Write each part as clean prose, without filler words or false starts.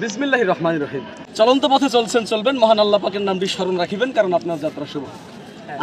বিসমিল্লাহির রহমানির রহিম। চলন্ত পথে চলছেন, চলবেন, মহান আল্লাহ পাকের নামটি স্মরণ রাখিবেন, কারণ আপনার যাত্রা শুভ।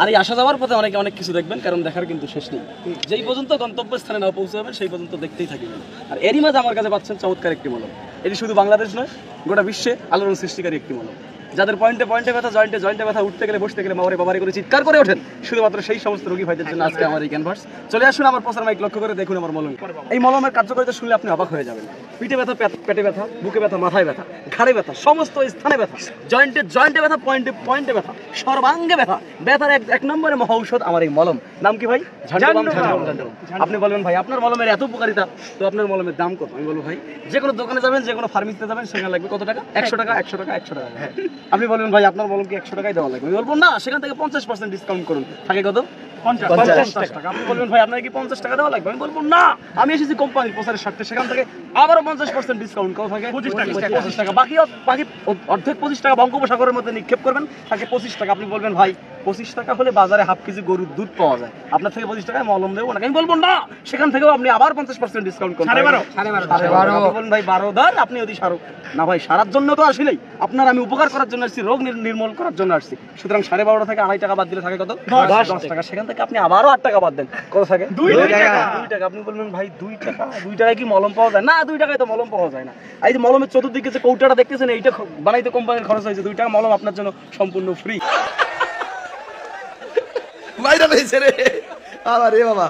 আর এই আসা যাওয়ার পথে অনেকে অনেক কিছু দেখবেন, কারণ দেখার কিন্তু শেষ নেই। যেই পর্যন্ত গন্তব্যস্থানে না পৌঁছাবেন সেই পর্যন্ত দেখতেই থাকবেন। আর এরই মাঝে আমার কাছে পাচ্ছেন চমৎকার একটি মলম। এটি শুধু বাংলাদেশ নয়, গোটা বিশ্বে আলোড়ন সৃষ্টিকারী একটি মলম। যাদের পয়েন্টে পয়েন্টে ব্যথা, জয়েন্টে জয়েন্টে ব্যথা, উঠতে গেলে বসতে গেলে মামারে বাবারে করে চিৎকার করে ওঠেন, শুধুমাত্র সেই সমস্ত রোগী ভাইদের জন্য আজকে আমার এই ক্যানভাস। চলে আসুন আমার প্রচার মাইক লক্ষ্য করে দেখুন আমার মলম। এই মলমের কার্যকারিতা শুনলে আপনি অবাক হয়ে যাবেন। পিঠে ব্যথা, পেটে ব্যথা, বুকে ব্যথা, মাথায় ব্যথা, ঘাড়ে ব্যথা, সমস্ত স্থানে ব্যথা, জয়েন্টে জয়েন্টে ব্যথা, পয়েন্টে পয়েন্টে ব্যথা, সর্বাঙ্গে ব্যথা, ব্যথার এক নম্বরে মহা ঔষধ আমার এই মলম। নাম কি ভাই? ঝান্ডুবাম। আপনি বলবেন ভাই আপনার মলমের এত উপকারিতা, তো আপনার মলমের দাম কত? আমি বলবো ভাই যে কোনো দোকানে যাবেন, যে কোনো ফার্মেসিতে যাবেন, সেখানে লাগবে কত টাকা? 100 টাকা, 100 টাকা, 100 টাকা। আপনি বলবেন ভাই আপনার মলম কি 100 টাকায় দেওয়া লাগবে? আমি বলবো না, সেখান থেকে 50% ডিসকাউন্ট করুন, থাকে কত? 50 টাকা। আপনি বলবেন ভাই আপনার কি 50 টাকা দেওয়া লাগবে? আমি বলবো না, আমি এসেছি কোম্পানির প্রচারের স্বার্থে, সেখান থেকে আবারও 50% ডিসকাউন্ট কত থাকে? 25 টাকা। বাকি অর্ধেক 25 টাকা বঙ্গোপসাগরের মধ্যে নিক্ষেপ করবেন, থাকে 25 টাকা। আপনি বলবেন ভাই 25 টাকা হলে বাজারে হাফ কেজি গরুর দুধ পাওয়া যায়, আপনার থেকে 25 টাকায় মলম দেবো না। আমি বলবো না, সেখান থেকেও আপনি আবার 50% ডিসকাউন্ট করুন, 12.5। আপনি বলবেন ভাই 12 দান, আপনি যদি সারো না ভাই, সারার জন্য তো আসলেই আপনার আমি উপকার করার জন্য আসছি, রোগ নির্মূল করার জন্য আসছি। সুতরাং 12.5 থেকে 2.5 টাকা বাদ দিলে থাকে কত? 10 টাকা। সেখান থেকে আপনি আবারও 8 টাকা বাদ দেন, কত থাকে? 2 টাকা। আপনি বলবেন ভাই 2 টাকা, 2 টাকায় কি মলম পাওয়া যায়? না, 2 টাকায় তো মলম পাওয়া যায় না। এই যে মলমের চতুর্দিকে যে কৌটাটা দেখতেছেন, এইটা বানাইতে কোম্পানির খরচ হয়েছে 2 টাকা। মলম আপনার জন্য সম্পূর্ণ ফ্রি। ভাইরাল হয়েছে রে, আবার রে বাবা।